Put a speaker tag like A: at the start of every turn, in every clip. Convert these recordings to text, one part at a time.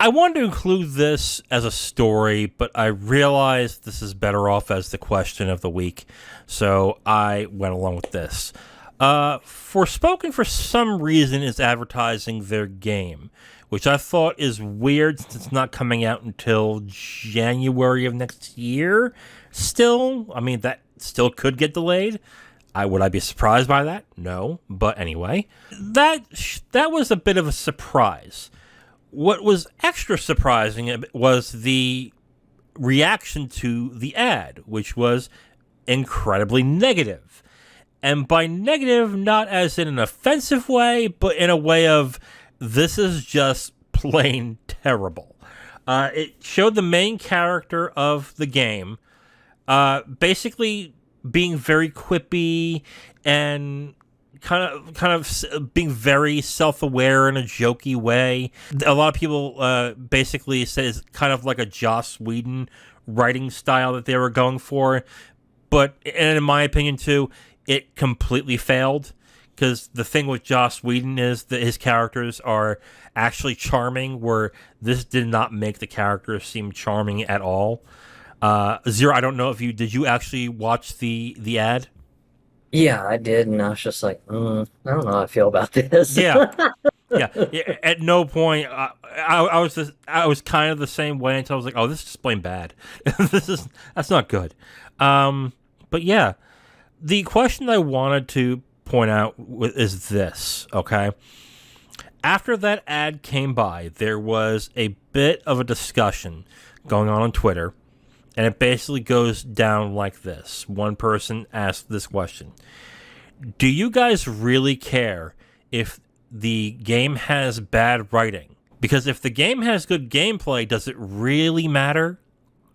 A: I wanted to include this as a story, but I realized this is better off as the question of the week, so I went along with this. Forspoken, for some reason, is advertising their game, which I thought is weird since it's not coming out until January of next year. Still, I mean, that still could get delayed. Would I be surprised by that? No, but anyway, that was a bit of a surprise. What was extra surprising was the reaction to the ad, which was incredibly negative. And by negative, not as in an offensive way, but in a way of, this is just plain terrible. It showed the main character of the game basically being very quippy and kind of being very self-aware in a jokey way. A lot of people basically say it's kind of like a Joss Whedon writing style that they were going for, but in my opinion too, it completely failed, because the thing with Joss Whedon is that his characters are actually charming, where this did not make the characters seem charming at all. Zero, I don't know if did you actually watch the ad?
B: Yeah, I did, and I was just like, I don't know how I feel about this.
A: Yeah. Yeah, at no point I was kind of the same way until I was like, oh, this is just plain bad. That's not good. But yeah, the question I wanted to point out is this, okay? After that ad came by, there was a bit of a discussion going on Twitter, and it basically goes down like this. One person asked this question: do you guys really care if the game has bad writing? Because if the game has good gameplay, does it really matter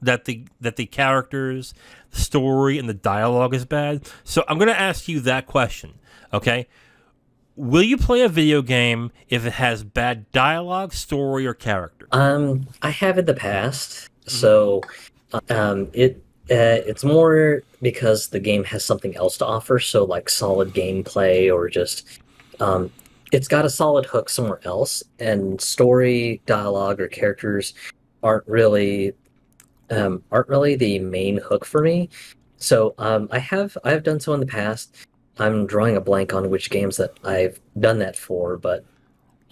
A: that the characters, the story, and the dialogue is bad? So I'm going to ask you that question, okay? Will you play a video game if it has bad dialogue, story, or character?
B: I have in the past, so it's more because the game has something else to offer, so like solid gameplay or just it's got a solid hook somewhere else, and story, dialogue, or characters aren't really the main hook for me. So I have done so in the past. I'm drawing a blank on which games that I've done that for, but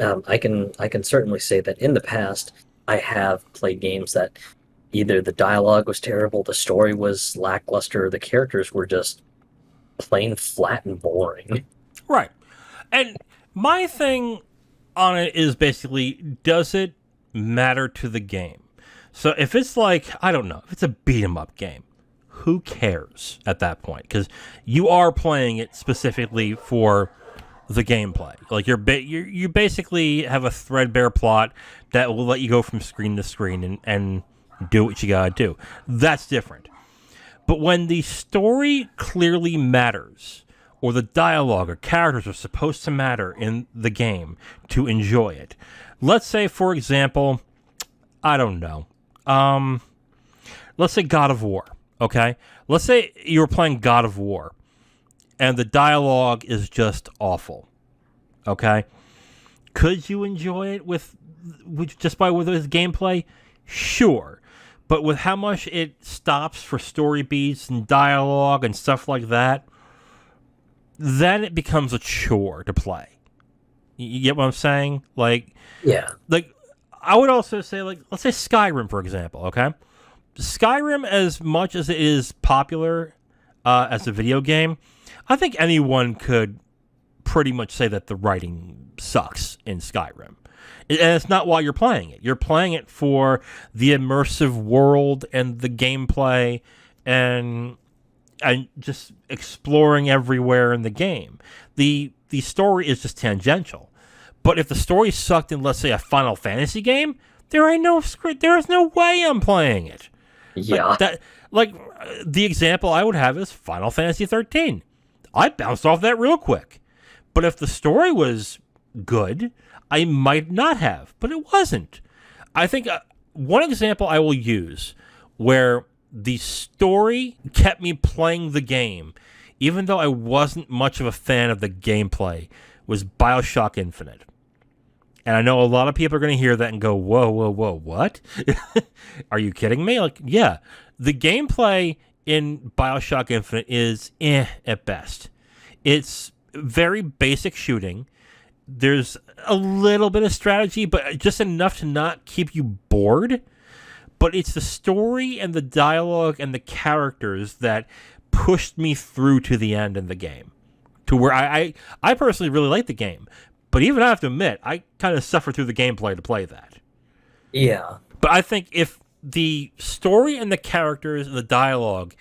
B: I can certainly say that in the past I have played games that either the dialogue was terrible, the story was lackluster, the characters were just plain flat and boring.
A: Right. And my thing on it is basically, does it matter to the game? So if it's like, I don't know, if it's a beat 'em up game, who cares at that point? Because you are playing it specifically for the gameplay. Like you basically have a threadbare plot that will let you go from screen to screen and do what you gotta do. That's different. But when the story clearly matters, or the dialogue or characters are supposed to matter in the game to enjoy it. Let's say, for example, I don't know. Let's say God of War, okay? Let's say you were playing God of War, and the dialogue is just awful, okay? Could you enjoy it with just with his gameplay? Sure. But with how much it stops for story beats and dialogue and stuff like that, then it becomes a chore to play. You get what I'm saying?
B: Yeah.
A: Like I would also say, like, let's say Skyrim, for example, okay? Skyrim, as much as it is popular as a video game, I think anyone could pretty much say that the writing sucks in Skyrim. And it's not why you're playing it. You're playing it for the immersive world and the gameplay and just exploring everywhere in the game. The story is just tangential. But if the story sucked in, let's say, a Final Fantasy game, there is no way I'm playing it.
B: Yeah.
A: The example I would have is Final Fantasy 13. I bounced off that real quick. But if the story was good, I might not have, but it wasn't. I think one example I will use where the story kept me playing the game, even though I wasn't much of a fan of the gameplay, was BioShock Infinite. And I know a lot of people are going to hear that and go, whoa, whoa, whoa, what? Are you kidding me? Like, yeah, the gameplay in Bioshock Infinite is at best. It's very basic shooting. There's a little bit of strategy, but just enough to not keep you bored. But it's the story and the dialogue and the characters that pushed me through to the end in the game. To where I personally really like the game. But even I have to admit, I kind of suffer through the gameplay to play that.
B: Yeah.
A: But I think if the story and the characters and the dialogue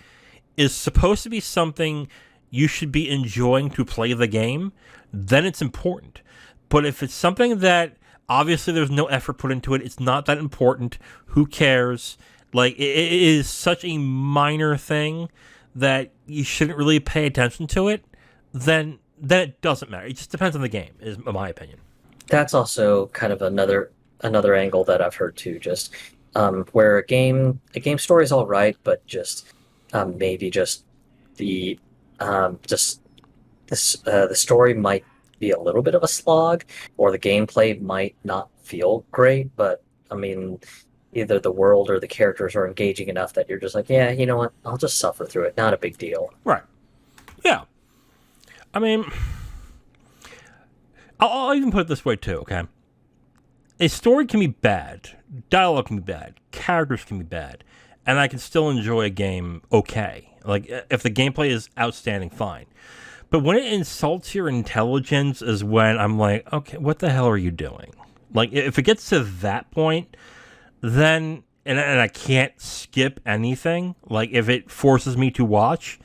A: is supposed to be something you should be enjoying to play the game, then it's important. But if it's something that obviously there's no effort put into it, it's not that important, who cares? Like, it is such a minor thing that you shouldn't really pay attention to it, then it doesn't matter. It just depends on the game, is my opinion.
B: That's also kind of another angle that I've heard too, just where a game story is all right, but just maybe just the just this the story might be a little bit of a slog, or the gameplay might not feel great, but I mean, either the world or the characters are engaging enough that you're just like, yeah, you know what, I'll just suffer through it. Not a big deal.
A: Right. Yeah. I mean, I'll even put it this way too, okay? A story can be bad, dialogue can be bad, characters can be bad, and I can still enjoy a game okay. Like, if the gameplay is outstanding, fine. But when it insults your intelligence is when I'm like, okay, what the hell are you doing? Like, if it gets to that point, then, and I can't skip anything, like, if it forces me to watch,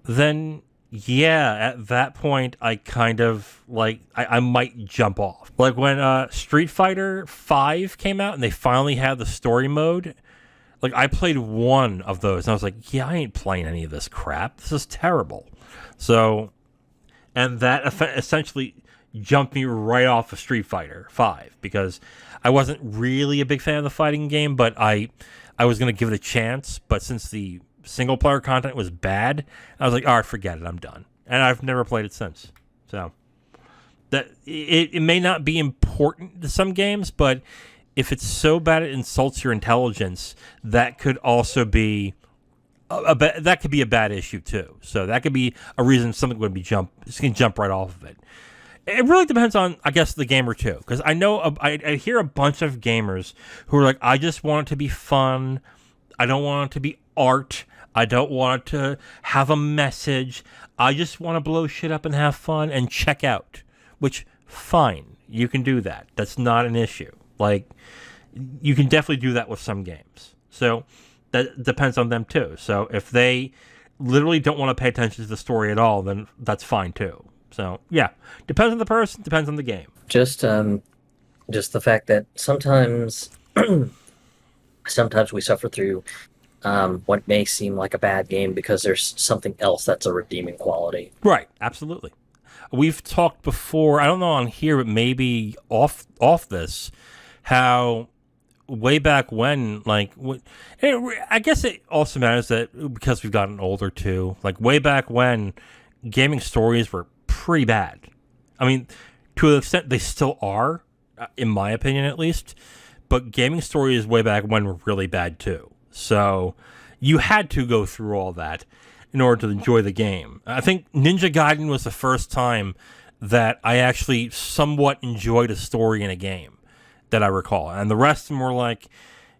A: then, yeah, at that point, I kind of, like, I might jump off. Like, when Street Fighter 5 came out and they finally had the story mode, like, I played one of those, and I was like, yeah, I ain't playing any of this crap. This is terrible. So, and that essentially jumped me right off of Street Fighter 5, because I wasn't really a big fan of the fighting game, but I was going to give it a chance, but since the single-player content was bad, I was like, all right, forget it, I'm done. And I've never played it since. So, that it may not be important to some games, but if it's so bad it insults your intelligence, that could also be that could be a bad issue too. So that could be a reason something would be jump right off of it. It really depends on, I guess, the gamer too, because I know I hear a bunch of gamers who are like, I just want it to be fun. I don't want it to be art. I don't want it to have a message. I just want to blow shit up and have fun and check out. Which, fine, you can do that. That's not an issue. Like, you can definitely do that with some games. So that depends on them too. So if they literally don't want to pay attention to the story at all, then that's fine too. So yeah, depends on the person, depends on the game.
B: Just the fact that sometimes sometimes we suffer through what may seem like a bad game because there's something else that's a redeeming quality.
A: Right, absolutely. We've talked before, I don't know on here, but maybe off this, how way back when, like, I guess it also matters that because we've gotten older too, like way back when, gaming stories were pretty bad. I mean, to an extent they still are, in my opinion at least, but gaming stories way back when were really bad too. So you had to go through all that in order to enjoy the game. I think Ninja Gaiden was the first time that I actually somewhat enjoyed a story in a game that I recall. And the rest of them were like,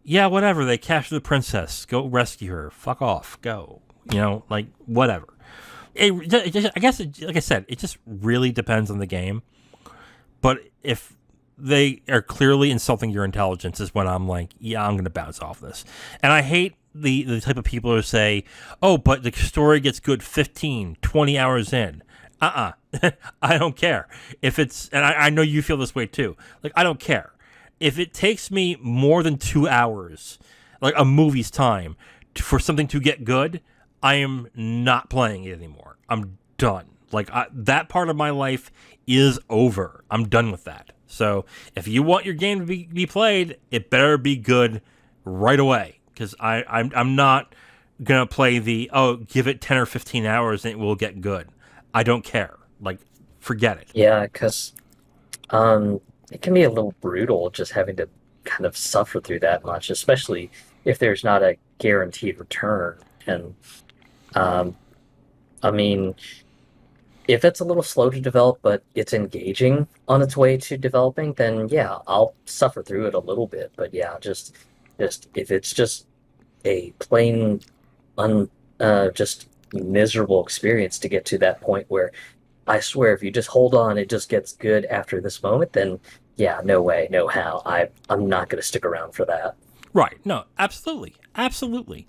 A: yeah, whatever, they captured the princess, go rescue her, fuck off, go. You know, like, whatever. I guess, like I said, it just really depends on the game. But if they are clearly insulting your intelligence is when I'm like, yeah, I'm going to bounce off this. And I hate the type of people who say, oh, but the story gets good 15, 20 hours in. I don't care. If it's, and I know you feel this way too. Like, I don't care. If it takes me more than 2 hours, like a movie's time, for something to get good, I am not playing it anymore. I'm done. Like, that part of my life is over. I'm done with that. So if you want your game to be played, it better be good right away. Because I'm not going to play give it 10 or 15 hours and it will get good. I don't care. Like, forget it.
B: Yeah, because it can be a little brutal just having to kind of suffer through that much, especially if there's not a guaranteed return. And um, I mean, if it's a little slow to develop, but it's engaging on its way to developing, then yeah, I'll suffer through it a little bit. But yeah, just if it's just a plain un just miserable experience to get to that point where I swear if you just hold on, it just gets good after this moment, then yeah, no way, no how. I'm not gonna stick around for that.
A: Right. No, absolutely. Absolutely.